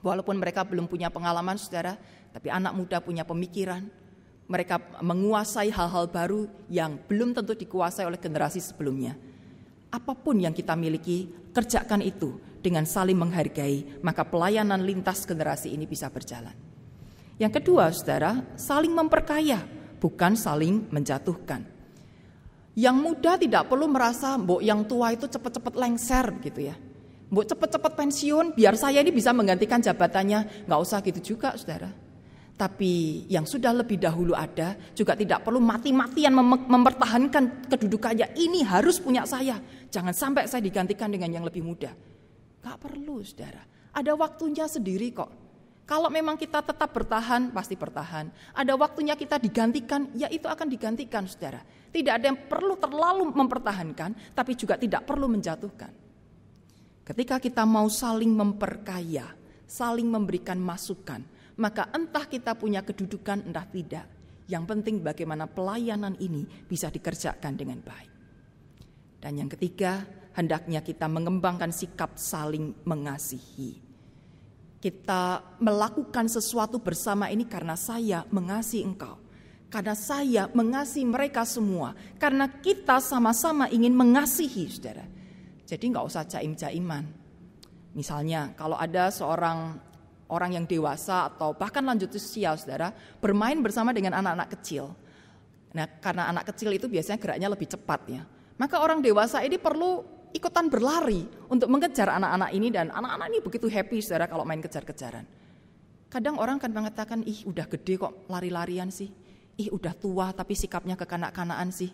Walaupun mereka belum punya pengalaman, saudara, tapi anak muda punya pemikiran, Mereka menguasai hal-hal baru yang belum tentu dikuasai oleh generasi sebelumnya. Apapun yang kita miliki, kerjakan itu dengan saling menghargai, maka pelayanan lintas generasi ini bisa berjalan. Yang kedua, saudara, saling memperkaya, bukan saling menjatuhkan. Yang muda tidak perlu merasa mbok yang tua itu cepat-cepat lengser gitu ya. Mbok cepat-cepat pensiun biar saya ini bisa menggantikan jabatannya. Nggak usah gitu juga, saudara. Tapi yang sudah lebih dahulu ada juga tidak perlu mati-matian mempertahankan kedudukannya. Ini harus punya saya. Jangan sampai saya digantikan dengan yang lebih muda. Gak perlu, saudara. Ada waktunya sendiri kok. Kalau memang kita tetap bertahan, pasti bertahan. Ada waktunya kita digantikan, ya itu akan digantikan, saudara. Tidak ada yang perlu terlalu mempertahankan, tapi juga tidak perlu menjatuhkan. Ketika kita mau saling memperkaya, saling memberikan masukan, maka entah kita punya kedudukan, entah tidak. Yang penting bagaimana pelayanan ini bisa dikerjakan dengan baik. Dan yang ketiga, hendaknya kita mengembangkan sikap saling mengasihi. Kita melakukan sesuatu bersama ini karena saya mengasihi engkau. Karena saya mengasihi mereka semua. Karena kita sama-sama ingin mengasihi, saudara. Jadi gak usah jaim-jaiman. Misalnya kalau ada seorang orang yang dewasa atau bahkan lanjut usia, saudara, bermain bersama dengan anak-anak kecil. Nah, karena anak kecil itu biasanya geraknya lebih cepat ya. Maka orang dewasa ini perlu ikutan berlari untuk mengejar anak-anak ini, dan anak-anak ini begitu happy, saudara, kalau main kejar-kejaran. Kadang orang kan mengatakan, ih udah gede kok lari-larian sih. Ih udah tua tapi sikapnya kekanak-kanakan sih.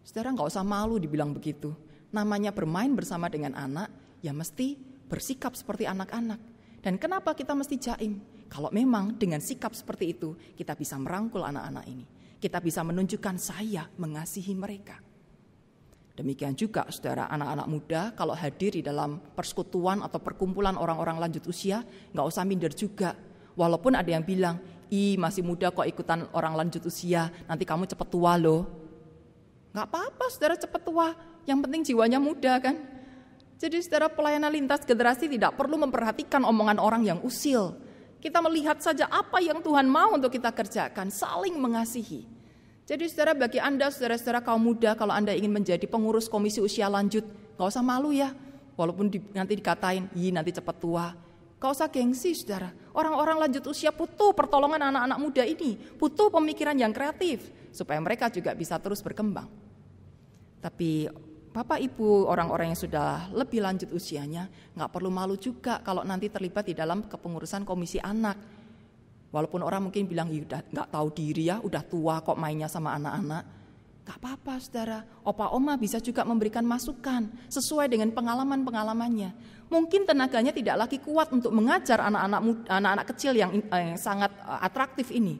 Saudara gak usah malu dibilang begitu. Namanya bermain bersama dengan anak, ya mesti bersikap seperti anak-anak. Dan kenapa kita mesti jaim? Kalau memang dengan sikap seperti itu kita bisa merangkul anak-anak ini. Kita bisa menunjukkan saya mengasihi mereka. Demikian juga saudara, anak-anak muda kalau hadir di dalam persekutuan atau perkumpulan orang-orang lanjut usia, gak usah minder juga. Walaupun ada yang bilang, ih masih muda kok ikutan orang lanjut usia, nanti kamu cepet tua loh. Gak apa-apa saudara cepet tua, yang penting jiwanya muda kan. Jadi saudara, pelayanan lintas generasi tidak perlu memperhatikan omongan orang yang usil. Kita melihat saja apa yang Tuhan mau untuk kita kerjakan, saling mengasihi. Jadi saudara, bagi Anda, saudara-saudara kaum muda, kalau Anda ingin menjadi pengurus komisi usia lanjut, gak usah malu ya. Walaupun nanti dikatain, nanti cepat tua. Gak usah gengsi saudara. Orang-orang lanjut usia butuh pertolongan anak-anak muda ini. Butuh pemikiran yang kreatif, supaya mereka juga bisa terus berkembang. Tapi Bapak Ibu, orang-orang yang sudah lebih lanjut usianya, gak perlu malu juga kalau nanti terlibat di dalam kepengurusan komisi anak. Walaupun orang mungkin bilang, udah gak tahu diri ya, udah tua kok mainnya sama anak-anak. Gak apa-apa saudara, opa oma bisa juga memberikan masukan sesuai dengan pengalaman-pengalamannya. Mungkin tenaganya tidak lagi kuat untuk mengajar anak-anak kecil yang sangat atraktif ini.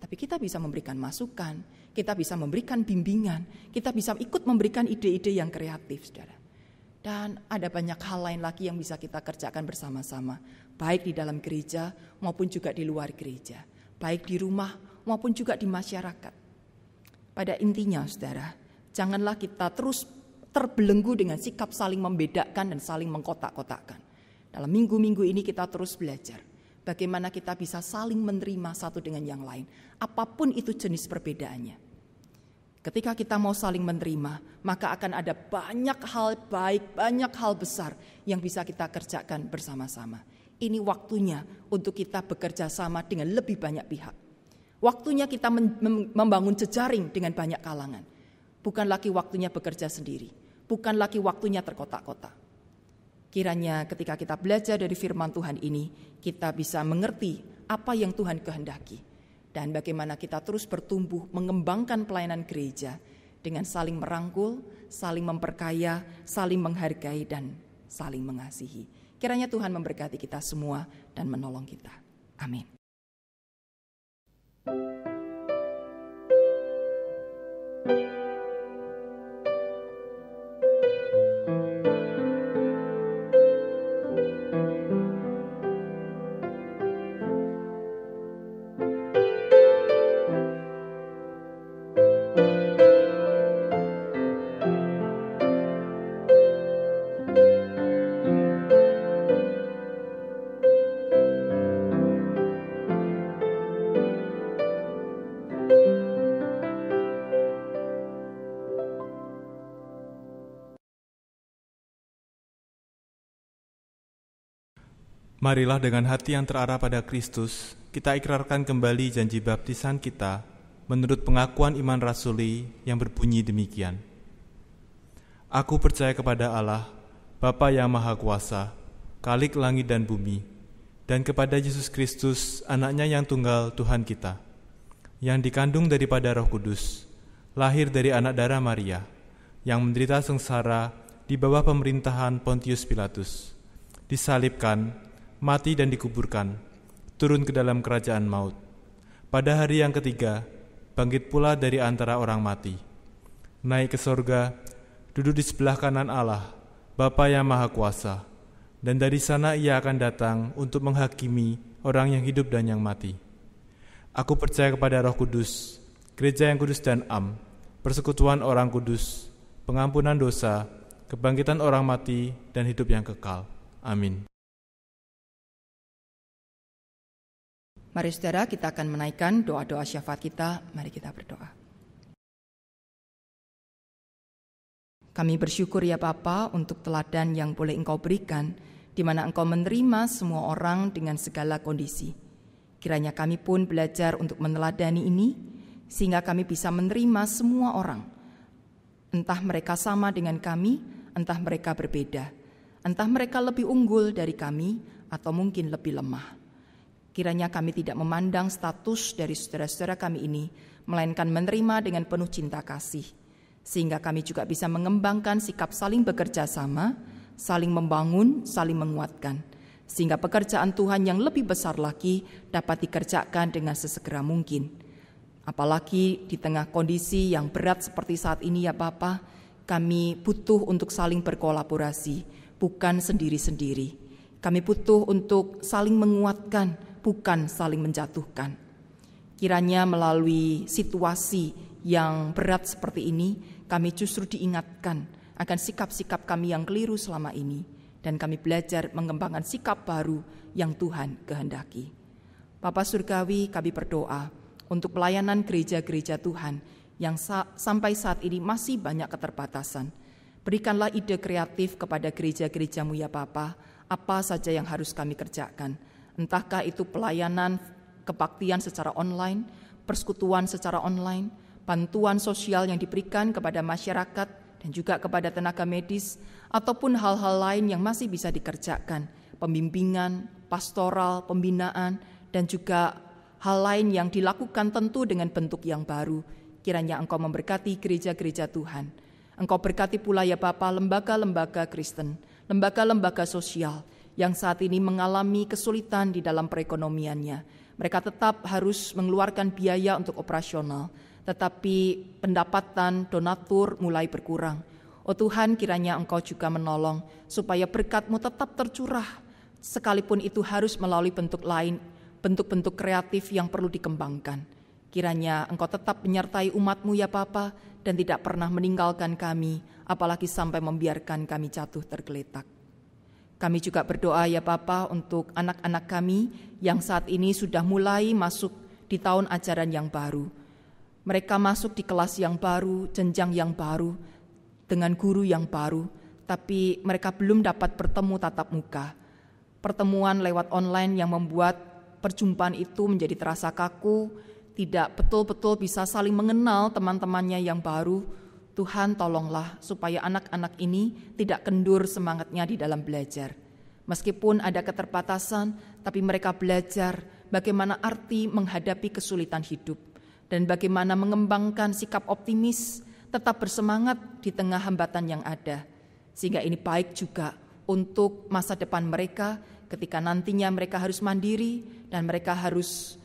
Tapi kita bisa memberikan masukan, kita bisa memberikan bimbingan, kita bisa ikut memberikan ide-ide yang kreatif, saudara. Dan ada banyak hal lain lagi yang bisa kita kerjakan bersama-sama, baik di dalam gereja maupun juga di luar gereja, baik di rumah maupun juga di masyarakat. Pada intinya, saudara, janganlah kita terus terbelenggu dengan sikap saling membedakan dan saling mengkotak-kotakkan. Dalam minggu-minggu ini kita terus belajar bagaimana kita bisa saling menerima satu dengan yang lain, apapun itu jenis perbedaannya. Ketika kita mau saling menerima, maka akan ada banyak hal baik, banyak hal besar yang bisa kita kerjakan bersama-sama. Ini waktunya untuk kita bekerja sama dengan lebih banyak pihak. Waktunya kita membangun jejaring dengan banyak kalangan. Bukan lagi waktunya bekerja sendiri, bukan lagi waktunya terkotak-kotak. Kiranya ketika kita belajar dari firman Tuhan ini, kita bisa mengerti apa yang Tuhan kehendaki. Dan bagaimana kita terus bertumbuh mengembangkan pelayanan gereja dengan saling merangkul, saling memperkaya, saling menghargai, dan saling mengasihi. Kiranya Tuhan memberkati kita semua dan menolong kita. Amin.
Marilah dengan hati yang terarah pada Kristus, kita ikrarkan kembali janji baptisan kita menurut pengakuan iman rasuli yang berbunyi demikian. Aku percaya kepada Allah, Bapa yang Maha Kuasa, Khalik langit dan bumi, dan kepada Yesus Kristus, Anaknya yang tunggal Tuhan kita, yang dikandung daripada Roh Kudus, lahir dari anak darah Maria, yang menderita sengsara di bawah pemerintahan Pontius Pilatus, disalibkan, mati dan dikuburkan, turun ke dalam kerajaan maut. Pada hari yang ketiga, bangkit pula dari antara orang mati, naik ke sorga, duduk di sebelah kanan Allah, Bapa yang Maha Kuasa, dan dari sana Ia akan datang untuk menghakimi orang yang hidup dan yang mati. Aku percaya kepada Roh Kudus, gereja yang kudus dan am, persekutuan orang kudus, pengampunan dosa, kebangkitan orang mati, dan hidup yang kekal. Amin.
Mari saudara, kita akan menaikkan doa-doa syafaat kita. Mari kita berdoa. Kami bersyukur ya Bapa untuk teladan yang boleh Engkau berikan, di mana Engkau menerima semua orang dengan segala kondisi. Kiranya kami pun belajar untuk meneladani ini, sehingga kami bisa menerima semua orang. Entah mereka sama dengan kami, entah mereka berbeda. Entah mereka lebih unggul dari kami, atau mungkin lebih lemah. Kiranya kami tidak memandang status dari saudara-saudara kami ini, melainkan menerima dengan penuh cinta kasih. Sehingga kami juga bisa mengembangkan sikap saling bekerja sama, saling membangun, saling menguatkan. Sehingga pekerjaan Tuhan yang lebih besar lagi dapat dikerjakan dengan sesegera mungkin. Apalagi di tengah kondisi yang berat seperti saat ini ya Bapa, kami butuh untuk saling berkolaborasi, bukan sendiri-sendiri. Kami butuh untuk saling menguatkan, bukan saling menjatuhkan. Kiranya melalui situasi yang berat seperti ini, kami justru diingatkan akan sikap-sikap kami yang keliru selama ini, dan kami belajar mengembangkan sikap baru yang Tuhan kehendaki. Bapa Surgawi, kami berdoa untuk pelayanan gereja-gereja Tuhan yang sampai saat ini masih banyak keterbatasan. Berikanlah ide kreatif kepada gereja-gerejamu ya Bapa, apa saja yang harus kami kerjakan. Entahkah itu pelayanan kebaktian secara online, persekutuan secara online, bantuan sosial yang diberikan kepada masyarakat dan juga kepada tenaga medis, ataupun hal-hal lain yang masih bisa dikerjakan, pembimbingan, pastoral, pembinaan, dan juga hal lain yang dilakukan tentu dengan bentuk yang baru. Kiranya Engkau memberkati gereja-gereja Tuhan. Engkau berkati pula ya Bapa lembaga-lembaga Kristen, lembaga-lembaga sosial yang saat ini mengalami kesulitan di dalam perekonomiannya. Mereka tetap harus mengeluarkan biaya untuk operasional, tetapi pendapatan donatur mulai berkurang. Oh Tuhan, kiranya Engkau juga menolong supaya berkat-Mu tetap tercurah, sekalipun itu harus melalui bentuk lain, bentuk-bentuk kreatif yang perlu dikembangkan. Kiranya Engkau tetap menyertai umat-Mu ya Bapa, dan tidak pernah meninggalkan kami, apalagi sampai membiarkan kami jatuh tergeletak. Kami juga berdoa ya Bapa untuk anak-anak kami yang saat ini sudah mulai masuk di tahun ajaran yang baru. Mereka masuk di kelas yang baru, jenjang yang baru, dengan guru yang baru, tapi mereka belum dapat bertemu tatap muka. Pertemuan lewat online yang membuat perjumpaan itu menjadi terasa kaku, tidak betul-betul bisa saling mengenal teman-temannya yang baru. Tuhan tolonglah supaya anak-anak ini tidak kendur semangatnya di dalam belajar. Meskipun ada keterbatasan, tapi mereka belajar bagaimana arti menghadapi kesulitan hidup. Dan bagaimana mengembangkan sikap optimis, tetap bersemangat di tengah hambatan yang ada. Sehingga ini baik juga untuk masa depan mereka ketika nantinya mereka harus mandiri dan mereka harus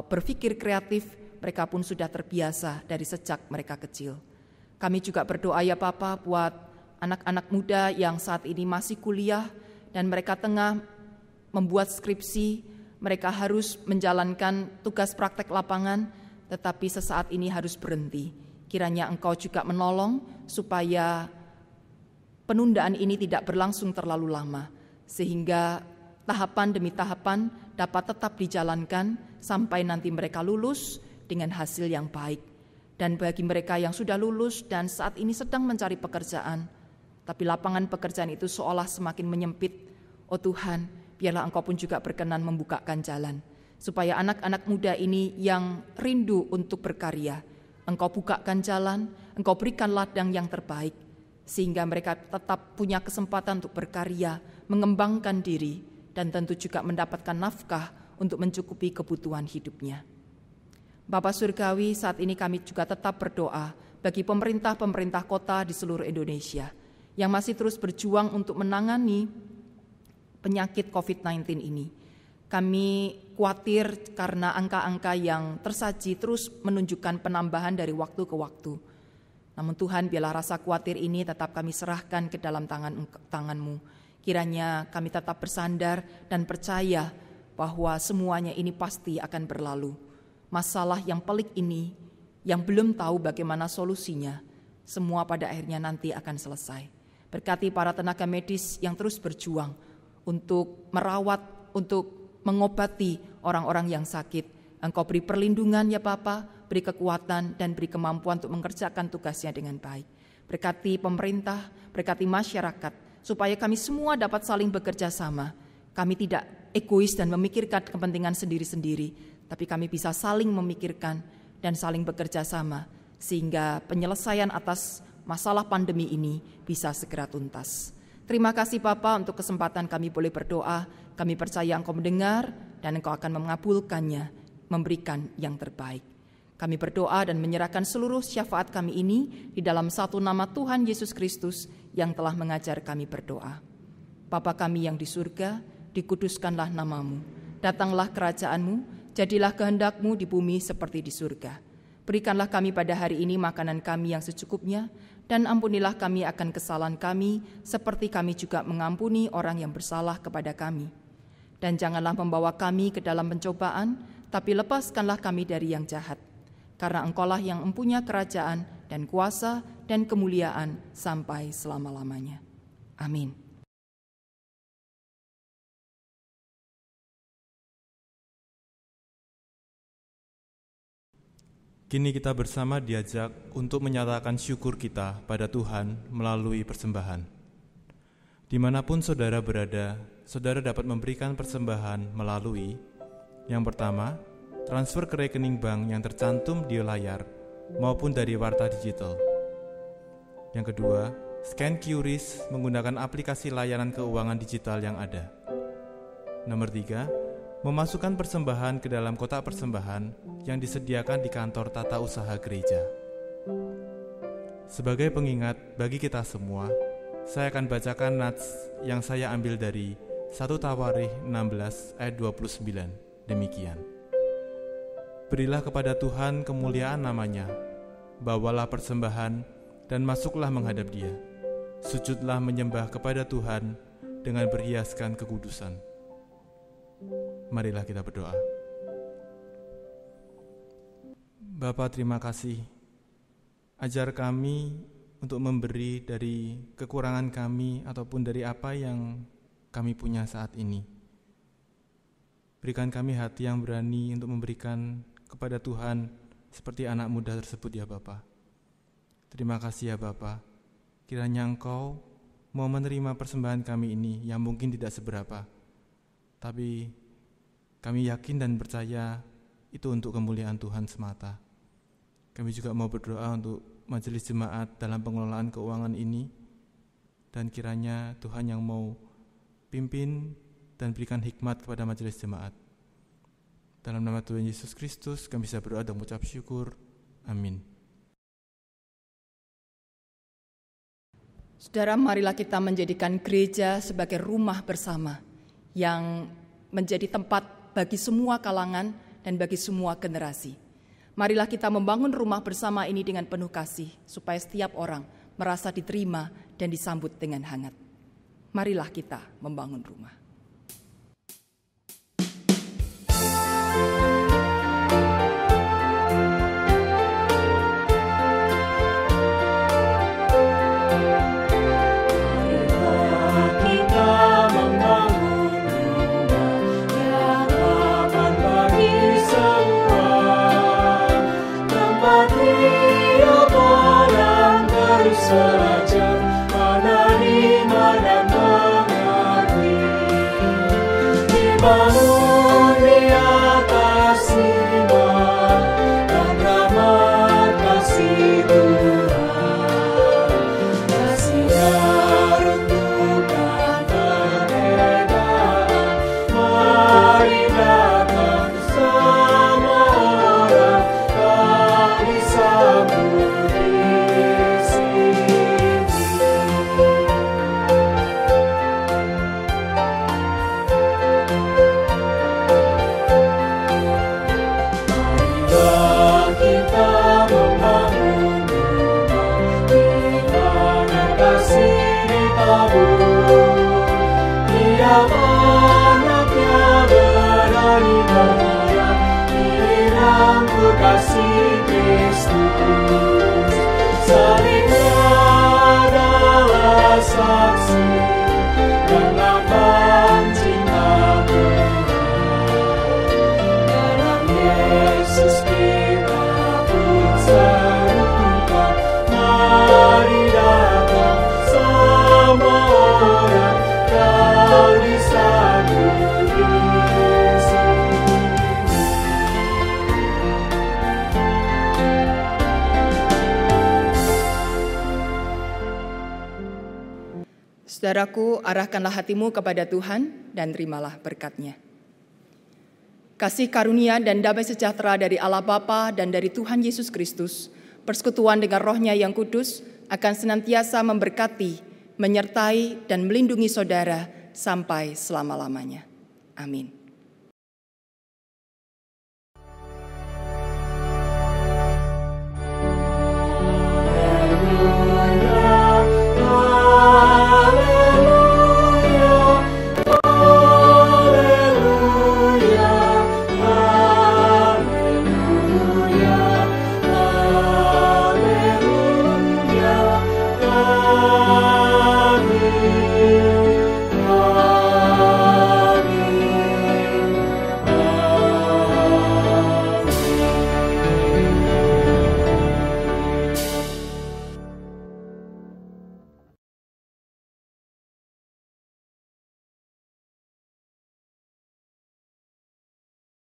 berpikir kreatif. Mereka pun sudah terbiasa dari sejak mereka kecil. Kami juga berdoa ya Bapa buat anak-anak muda yang saat ini masih kuliah dan mereka tengah membuat skripsi. Mereka harus menjalankan tugas praktek lapangan, tetapi sesaat ini harus berhenti. Kiranya Engkau juga menolong supaya penundaan ini tidak berlangsung terlalu lama, sehingga tahapan demi tahapan dapat tetap dijalankan sampai nanti mereka lulus dengan hasil yang baik. Dan bagi mereka yang sudah lulus dan saat ini sedang mencari pekerjaan, tapi lapangan pekerjaan itu seolah semakin menyempit, oh Tuhan, biarlah Engkau pun juga berkenan membukakan jalan, supaya anak-anak muda ini yang rindu untuk berkarya, Engkau bukakan jalan, Engkau berikan ladang yang terbaik, sehingga mereka tetap punya kesempatan untuk berkarya, mengembangkan diri, dan tentu juga mendapatkan nafkah untuk mencukupi kebutuhan hidupnya. Bapa Surgawi, saat ini kami juga tetap berdoa bagi pemerintah-pemerintah kota di seluruh Indonesia yang masih terus berjuang untuk menangani penyakit COVID-19 ini. Kami khawatir karena angka-angka yang tersaji terus menunjukkan penambahan dari waktu ke waktu. Namun Tuhan, biarlah rasa khawatir ini tetap kami serahkan ke dalam tangan-Mu. Kiranya kami tetap bersandar dan percaya bahwa semuanya ini pasti akan berlalu. Masalah yang pelik ini, yang belum tahu bagaimana solusinya, semua pada akhirnya nanti akan selesai. Berkati para tenaga medis yang terus berjuang untuk merawat, untuk mengobati orang-orang yang sakit. Engkau beri perlindungan ya Bapa, beri kekuatan dan beri kemampuan untuk mengerjakan tugasnya dengan baik. Berkati pemerintah, berkati masyarakat, supaya kami semua dapat saling bekerja sama. Kami tidak egois dan memikirkan kepentingan sendiri-sendiri, tapi kami bisa saling memikirkan dan saling bekerja sama, sehingga penyelesaian atas masalah pandemi ini bisa segera tuntas. Terima kasih Bapa untuk kesempatan kami boleh berdoa. Kami percaya Engkau mendengar dan Engkau akan mengabulkannya, memberikan yang terbaik. Kami berdoa dan menyerahkan seluruh syafaat kami ini di dalam satu nama Tuhan Yesus Kristus yang telah mengajar kami berdoa. Bapa kami yang di surga, dikuduskanlah nama-Mu. Datanglah kerajaan-Mu, jadilah kehendak-Mu di bumi seperti di surga. Berikanlah kami pada hari ini makanan kami yang secukupnya, dan ampunilah kami akan kesalahan kami, seperti kami juga mengampuni orang yang bersalah kepada kami. Dan janganlah membawa kami ke dalam pencobaan, tapi lepaskanlah kami dari yang jahat. Karena Engkau-lah yang mempunyai kerajaan dan kuasa dan kemuliaan sampai selama-lamanya. Amin.
Kini kita bersama diajak untuk menyatakan syukur kita pada Tuhan melalui persembahan. Dimanapun saudara berada, saudara dapat memberikan persembahan melalui yang pertama, transfer ke rekening bank yang tercantum di layar maupun dari Warta Digital. Yang kedua, scan QRIS menggunakan aplikasi layanan keuangan digital yang ada. Nomor 3, memasukkan persembahan ke dalam kotak persembahan yang disediakan di kantor tata usaha gereja. Sebagai pengingat bagi kita semua, saya akan bacakan nats yang saya ambil dari 1 Tawarikh 16 ayat 29. Demikian. Berilah kepada Tuhan kemuliaan namanya, bawalah persembahan dan masuklah menghadap Dia. Sujudlah menyembah kepada Tuhan dengan berhiaskan kekudusan. Marilah kita berdoa. Bapa, terima kasih. Ajar kami untuk memberi dari kekurangan kami ataupun dari apa yang kami punya saat ini. Berikan kami hati yang berani untuk memberikan kepada Tuhan seperti anak muda tersebut ya Bapa. Terima kasih ya Bapa. Kiranya Engkau mau menerima persembahan kami ini yang mungkin tidak seberapa, tapi kami yakin dan percaya itu untuk kemuliaan Tuhan semata. Kami juga mau berdoa untuk majelis jemaat dalam pengelolaan keuangan ini, dan kiranya Tuhan yang mau pimpin dan berikan hikmat kepada majelis jemaat. Dalam nama Tuhan Yesus Kristus kami bisa berdoa dan mengucap syukur. Amin.
Saudara, marilah kita menjadikan gereja sebagai rumah bersama yang menjadi tempat bagi semua kalangan dan bagi semua generasi. Marilah kita membangun rumah bersama ini dengan penuh kasih, supaya setiap orang merasa diterima dan disambut dengan hangat. Marilah kita membangun rumah.
Seraja menerima dan mengerti. berharap kirangku kasih Kristus. Salibnya adalah saksi dan lambang cinta Tuhan. Dalam Yesus kita pun serukan, mari datang semua orang yang disambut Yesus.
Saudaraku, arahkanlah hatimu kepada Tuhan dan terimalah berkat-Nya. Kasih karunia dan damai sejahtera dari Allah Bapa dan dari Tuhan Yesus Kristus, persekutuan dengan Roh-Nya yang kudus akan senantiasa memberkati, menyertai, dan melindungi saudara sampai selama-lamanya. Amin.